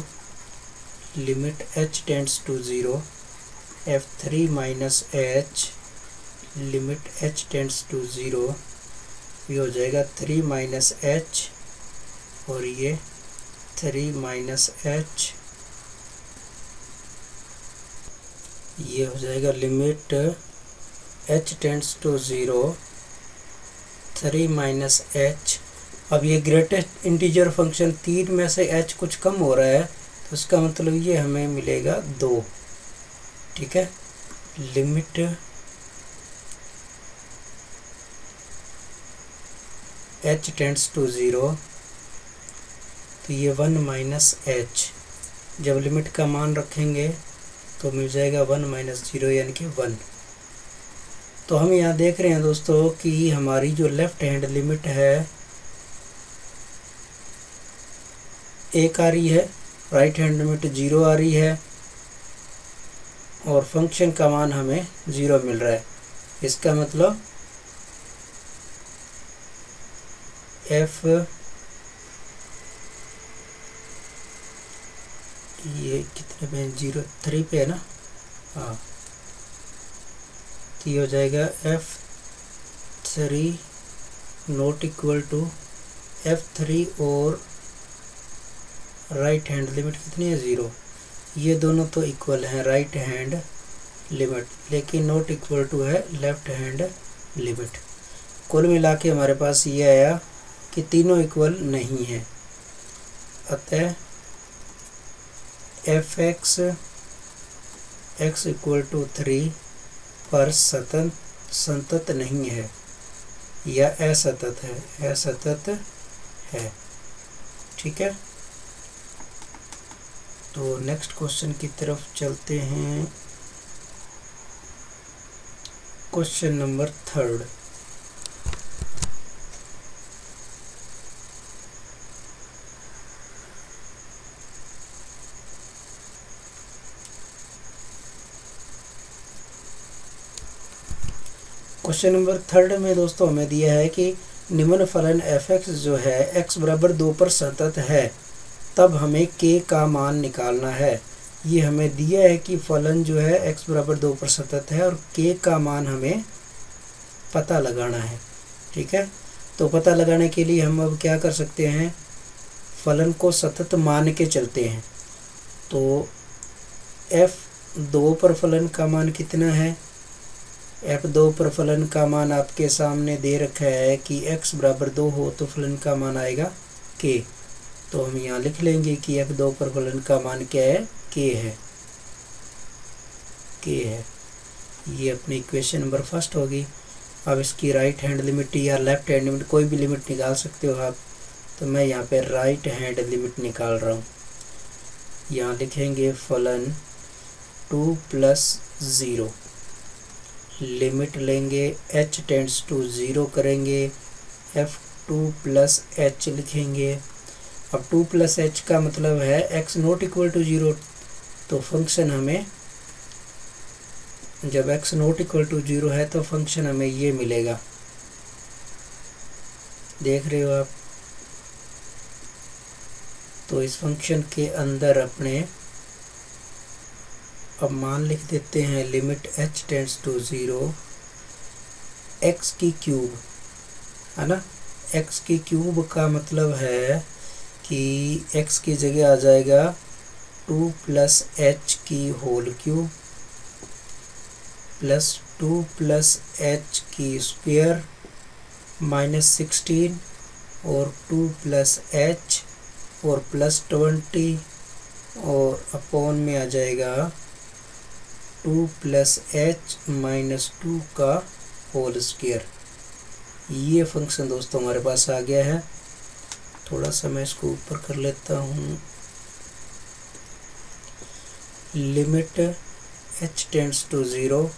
limit h tends to 0, f3 - h limit h tends to 0, ये हो जाएगा 3 - h और ये 3 - h, ये हो जाएगा limit h tends to 0 3 - h। अब ये ग्रेटेस्ट इंटीजर फंक्शन 3 में से h कुछ कम हो रहा है, तो इसका मतलब ये हमें मिलेगा 2, ठीक है। लिमिट h टेंड्स टू 0, तो ये 1 - h, जब लिमिट का मान रखेंगे तो मिल जाएगा 1 - 0 यानी कि 1। तो हम यहाँ देख रहे हैं दोस्तों कि हमारी जो लेफ़्ट हैंड लिमिट है 1 आ रही है, राइट हैंड लिमिट 0 आ रही है, और फंक्शन का मान हमें 0 मिल रहा है। इसका मतलब f ये कितने पे, 0 3 पे है ना, हाँ, तो ये हो जाएगा f3 ≠ f3 और राइट हैंड लिमिट कितनी है, 0। ये दोनों तो इक्वल हैं, राइट हैंड लिमिट, लेकिन नॉट इक्वल टू है लेफ्ट हैंड लिमिट। कुल मिला के हमारे पास ये आया कि तीनों इक्वल नहीं है, अतः एफ एक्स इक्वल टू 3 पर संतत नहीं है या असतत है। ठीक है, तो नेक्स्ट क्वेश्चन की तरफ चलते हैं। Question number 3। क्वेश्चन नंबर 3 में दोस्तों हमें दिया है कि निम्न फलन एफ एक्स जो है x बराबर 2 पर सतत है, तब हमें k का मान निकालना है। ये हमें दिया है कि फलन जो है x बराबर 2 पर सतत है और k का मान हमें पता लगाना है। ठीक है, तो पता लगाने के लिए हम अब क्या कर सकते हैं, फलन को सतत मान के चलते हैं। तो f2 पर फलन का मान कितना है, f2 पर फलन का मान आपके सामने दे रखा है कि x बराबर 2 हो तो फलन का मान आएगा k। तो हम यहाँ लिख लेंगे कि f2 पर फलन का मान क्या है, k है। ये अपनी इक्वेशन नंबर 1 होगी। अब इसकी राइट हैंड लिमिट या लेफ्ट हैंड लिमिट कोई भी लिमिट निकाल सकते हो आप, तो मैं यहाँ पे राइट हैंड लिमिट निकाल रहा हूँ। यहाँ लिखेंगे फलन 2 + 0, लिमिट लेंगे h टेंड्स टू 0 करेंगे, f2 + h लिखेंगे। अब 2 + h का मतलब है x नॉट इक्वल टू 0, तो फंक्शन हमें, जब x नॉट इक्वल टू 0 है तो फंक्शन हमें ये मिलेगा, देख रहे हो आप। तो इस फंक्शन के अंदर अपने अब मान लिख देते हैं limit h tends to 0 x की क्यूब, है ना। x की क्यूब का मतलब है कि x की जगह आ जाएगा 2 + h की होल क्यूब प्लस 2 + h की स्क्वायर -16 और 2 + h और +20 और अपॉन में आ जाएगा 2 + h - 2 का होल स्क्वायर। ये फंक्शन दोस्तों हमारे पास आ गया है। थोड़ा सा मैं इसको ऊपर कर लेता हूँ। लिमिट h टेंड्स टू 0,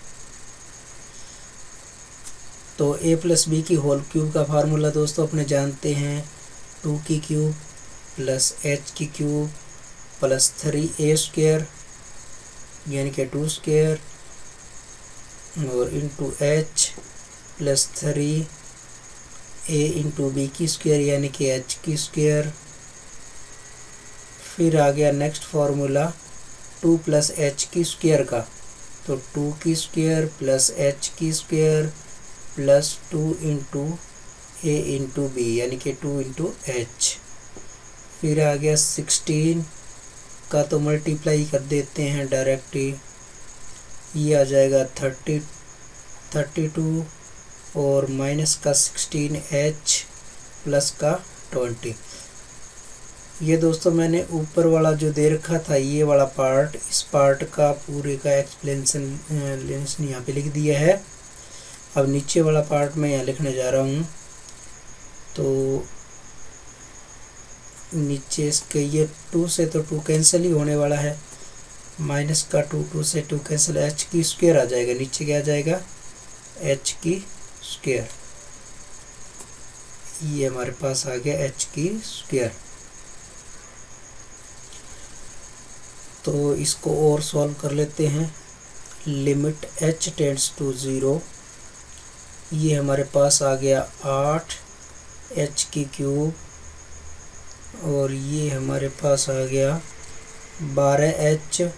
तो a + b की होल क्यूब का फार्मूला दोस्तों अपने जानते हैं, 2 की क्यूब प्लस h की क्यूब प्लस 3a² यानी कि 2 स्क्वायर और into h plus 3a into b की स्क्वायर यानी कि h की स्क्वायर। फिर आ गया नेक्स्ट फार्मूला 2 + h की स्क्वायर का, तो 2 की स्क्वायर प्लस h की square plus 2 into a into b यानी कि 2 इंटू h। फिर आ गया 16 का तो मल्टीप्लाई कर देते हैं डायरेक्ट ही, ये आ जाएगा 32 और माइनस का 16h प्लस का 20। ये दोस्तों मैंने ऊपर वाला जो दे रखा था ये वाला पार्ट, इस पार्ट का पूरे का एक्सप्लेनेशन यहाँ पे लिख दिया है। अब नीचे वाला पार्ट मैं यहाँ लिखने जा रहा हूँ। तो नीचे इसके ये 2 से तो 2 कैंसिल ही होने वाला है, माइनस का 2 से 2 कैंसिल, h की स्क्वायर आ जाएगा, नीचे क्या आ जाएगा h की स्क्वायर। ये हमारे पास आ गया h की स्क्वायर। तो इसको और सॉल्व कर लेते हैं। लिमिट h टेंड्स टू 0, ये हमारे पास आ गया 8h की क्यूब और ये हमारे पास आ गया 12h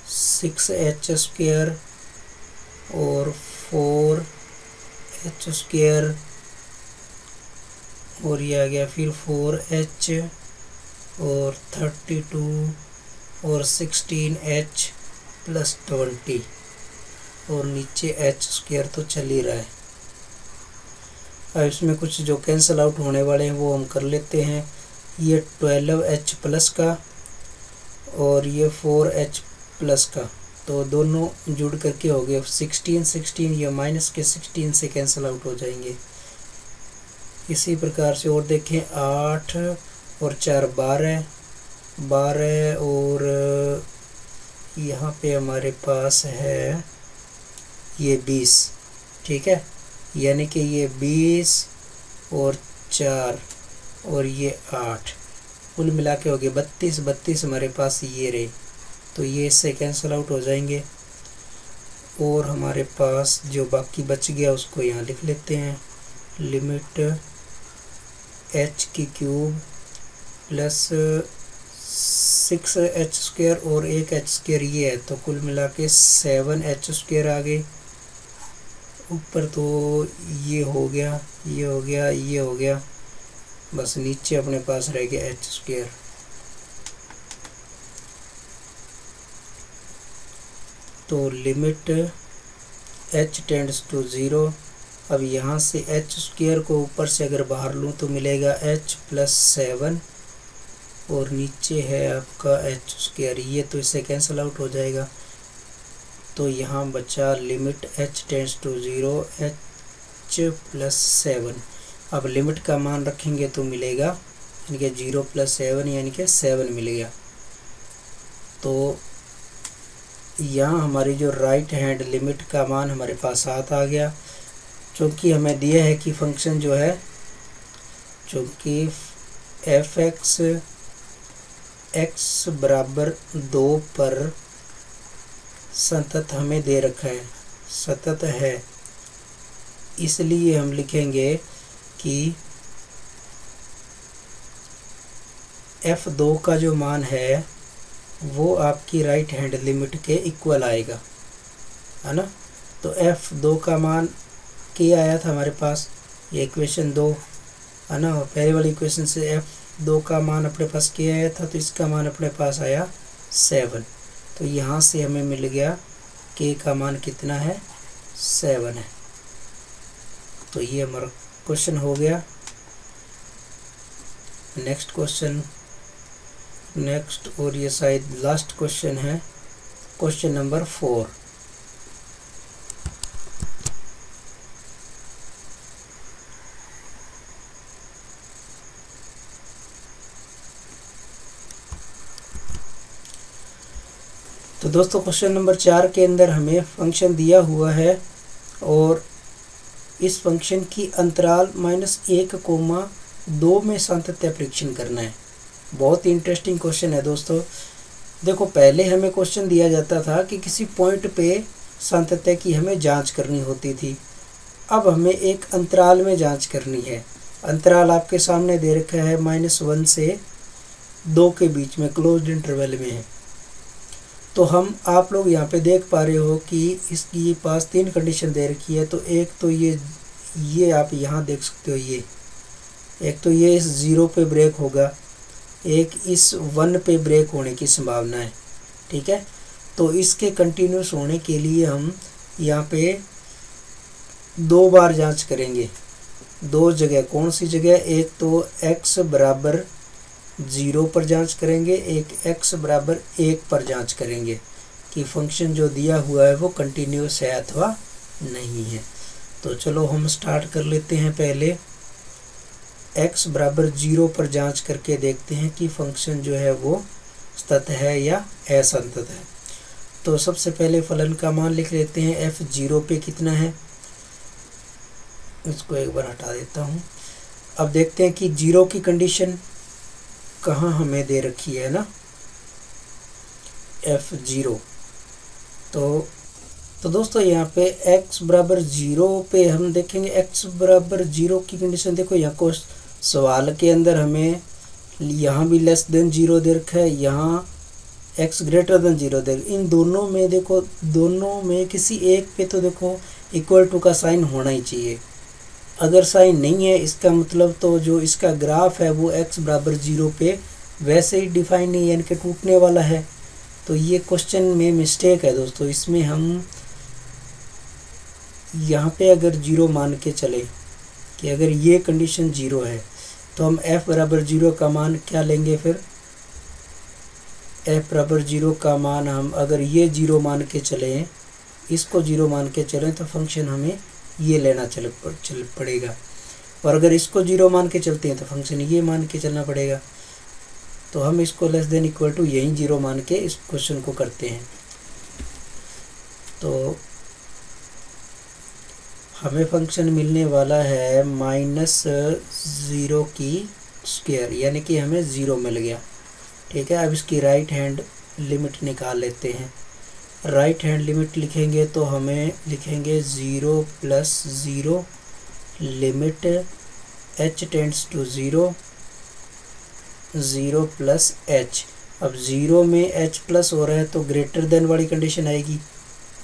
6h स्क्वायर और 4h स्क्वायर और ये आ गया फिर 4h और 32 और 16h प्लस 20 और नीचे एच स्क्वायर तो चल ही रहा है। अब इसमें कुछ जो कैंसिल आउट होने वाले हैं वो हम कर लेते हैं। ये 12h प्लस का और ये 4h प्लस का, तो दोनों जुड़ करके हो गए 16 ये माइनस के 16 से कैंसिल आउट हो जाएंगे। इसी प्रकार से और देखें 8 और 4 12 और यहाँ पे हमारे पास है ये 20, ठीक है, यानी कि ये 20 और 4 और ये 8 कुल मिला के हो गए 32 हमारे पास ये रहे, तो ये इससे कैंसिल आउट हो जाएंगे। और हमारे पास जो बाकी बच गया उसको यहाँ लिख लेते हैं, लिमिट h³ प्लस 6h² और 1h² ये है, तो कुल मिला के 7h² आ गए। ऊपर तो ये हो गया, ये हो गया, ये हो गया, बस नीचे अपने पास रह गया h²। तो लिमिट h टेंड्स टू 0। अब यहाँ से h² को ऊपर से अगर बाहर लूँ तो मिलेगा h प्लस 7 और नीचे है आपका h², ये तो इससे कैंसिल आउट हो जाएगा। तो यहाँ बचा limit h tends to 0 h plus 7। अब लिमिट का मान रखेंगे तो मिलेगा यानी कि 0 प्लस 7 यानी कि 7 मिलेगा। तो यहाँ हमारी जो राइट हैंड लिमिट का मान हमारे पास 7 आ गया, क्योंकि हमें दिया है कि फंक्शन जो है, चूँकि f(x) x बराबर 2 पर सतत हमें दे रखा है, सतत है, इसलिए हम लिखेंगे कि f2 का जो मान है वो आपकी राइट हैंड लिमिट के इक्वल आएगा, है ना। तो f2 का मान क्या आया था हमारे पास, ये इक्वेशन 2 है ना, और पहले वाली इक्वेशन से f2 का मान अपने पास क्या आया था, तो इसका मान अपने पास आया 7। तो यहाँ से हमें मिल गया k का मान कितना है, 7 है। तो ये हमारा क्वेश्चन हो गया। नेक्स्ट क्वेश्चन, नेक्स्ट और ये शायद लास्ट क्वेश्चन है, क्वेश्चन नंबर 4। तो दोस्तों क्वेश्चन नंबर 4 के अंदर हमें फंक्शन दिया हुआ है और इस फंक्शन की अंतराल -1,2 में सातत्य परीक्षण करना है। बहुत ही इंटरेस्टिंग क्वेश्चन है दोस्तों। देखो पहले हमें क्वेश्चन दिया जाता था कि किसी पॉइंट पे सातत्य की हमें जांच करनी होती थी, अब हमें एक अंतराल में जांच करनी है। अंतराल आपके सामने दे रखा है -1 से 2 के बीच में, क्लोज्ड इंटरवल में है। तो हम आप लोग यहाँ पे देख पा रहे हो कि इसकी पास 3 कंडीशन दे रखी है। तो एक तो ये आप यहाँ देख सकते हो, ये एक तो ये इस 0 पे ब्रेक होगा, एक इस 1 पे ब्रेक होने की संभावना है, ठीक है। तो इसके कंटिन्यूस होने के लिए हम यहाँ पे 2 बार जांच करेंगे, 2 जगह। कौन सी जगह, एक तो x बराबर 0 पर जांच करेंगे, एक x बराबर 1 पर जांच करेंगे कि फंक्शन जो दिया हुआ है वो कंटिन्यूस है अथवा नहीं है। तो चलो हम स्टार्ट कर लेते हैं। पहले x बराबर 0 पर जांच करके देखते हैं कि फंक्शन जो है वो सतत है या असंतत है। तो सबसे पहले फलन का मान लिख लेते हैं। f 0 पे कितना है, इसको एक बार हटा देता हूँ। अब देखते हैं कि 0 की कंडीशन कहाँ हमें दे रखी है ना, f0। तो दोस्तों यहाँ पे x बराबर 0 पे हम देखेंगे, x बराबर 0 की कंडीशन देखो, यहाँ को सवाल के अंदर हमें यहाँ भी लेस देन 0 दे रखा है, यहाँ x ग्रेटर देन 0 दे। इन दोनों में देखो, दोनों में किसी एक पे तो देखो इक्वल टू का साइन होना ही चाहिए। अगर साइन नहीं है इसका मतलब तो जो इसका ग्राफ है वो x बराबर 0 पे वैसे ही डिफाइन नहीं है, यानी कि टूटने वाला है। तो ये क्वेश्चन में मिस्टेक है दोस्तों। इसमें हम यहाँ पे अगर 0 मान के चले कि अगर ये कंडीशन 0 है तो हम f बराबर 0 का मान क्या लेंगे? फिर f बराबर 0 का मान हम अगर ये 0 मान के चलें, इसको 0 मान के चलें, तो फंक्शन हमें ये लेना चल पड़ेगा। और अगर इसको 0 मान के चलते हैं तो फंक्शन ये मान के चलना पड़ेगा। तो हम इसको लेस देन इक्वल टू यहीं 0 मान के इस क्वेश्चन को करते हैं। तो हमें फंक्शन मिलने वाला है -0 की स्क्वायर, यानी कि हमें 0 मिल गया। ठीक है, अब इसकी राइट हैंड लिमिट निकाल लेते हैं। राइट हैंड लिमिट लिखेंगे तो हमें लिखेंगे 0 + 0 limit h tends to 0 0 + h। अब 0 में h प्लस हो रहा है तो ग्रेटर देन वाली कंडीशन आएगी,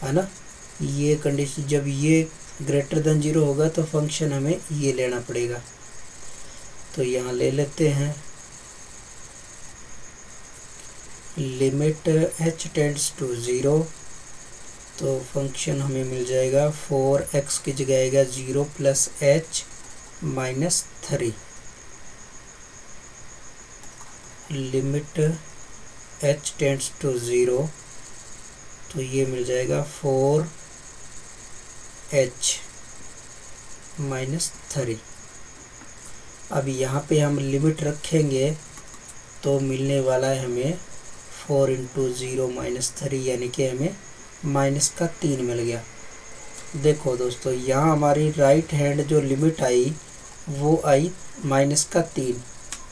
है ना। ये कंडीशन जब ये ग्रेटर देन 0 होगा तो फंक्शन हमें ये लेना पड़ेगा। तो यहाँ ले लेते हैं लिमिट h टेंड्स टू 0, तो फंक्शन हमें मिल जाएगा 4x की जगह आएगा 0 + h - 3। Limit h tends to 0, तो ये मिल जाएगा 4h - 3। अब यहाँ पे हम लिमिट रखेंगे तो मिलने वाला है हमें 4 × 0 - 3, यानी कि हमें -3 मिल गया। देखो दोस्तों, यहाँ हमारी राइट हैंड जो लिमिट आई वो आई -3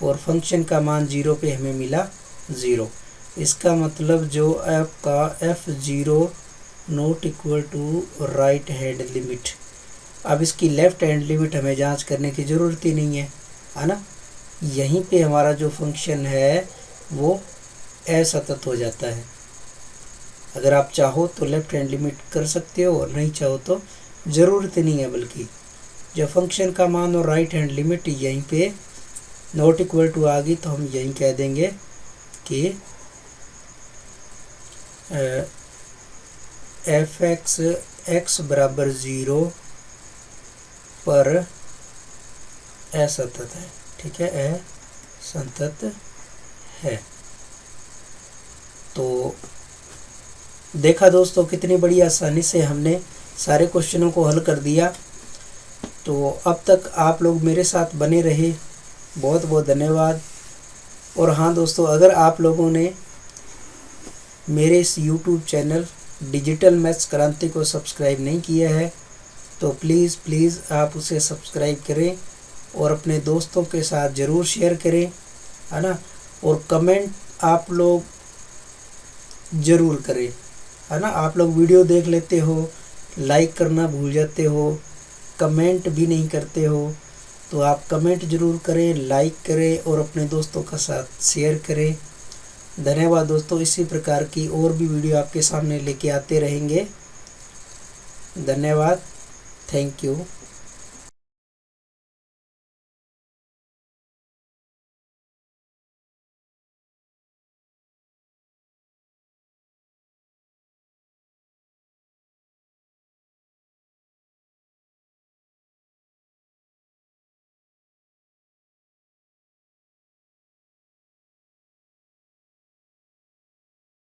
और फंक्शन का मान 0 पे हमें मिला 0। इसका मतलब जो आपका f0 not equal to right hand limit. अब इसकी लेफ़्ट हैंड लिमिट हमें जांच करने की ज़रूरत ही नहीं है ना। यहीं पे हमारा जो फंक्शन है वो असतत हो जाता है। अगर आप चाहो तो लेफ़्ट हैंड लिमिट कर सकते हो, और नहीं चाहो तो ज़रूरत नहीं है। बल्कि जब फंक्शन का मान और राइट हैंड लिमिट यहीं पे नॉट इक्वल टू आ गई तो हम यहीं कह देंगे कि f(x) x बराबर 0 पर असतत है। ठीक है, असतत है। तो देखा दोस्तों, कितनी बड़ी आसानी से हमने सारे क्वेश्चनों को हल कर दिया। तो अब तक आप लोग मेरे साथ बने रहे, बहुत बहुत धन्यवाद। और हाँ दोस्तों, अगर आप लोगों ने मेरे इस YouTube चैनल डिजिटल मैथ्स क्रांति को सब्सक्राइब नहीं किया है तो प्लीज़ आप उसे सब्सक्राइब करें और अपने दोस्तों के साथ ज़रूर शेयर करें, है ना। और कमेंट आप लोग ज़रूर करें, है ना। आप लोग वीडियो देख लेते हो, लाइक करना भूल जाते हो, कमेंट भी नहीं करते हो। तो आप कमेंट ज़रूर करें, लाइक करें और अपने दोस्तों के साथ शेयर करें। धन्यवाद दोस्तों। इसी प्रकार की और भी वीडियो आपके सामने लेके आते रहेंगे। धन्यवाद। Thank you.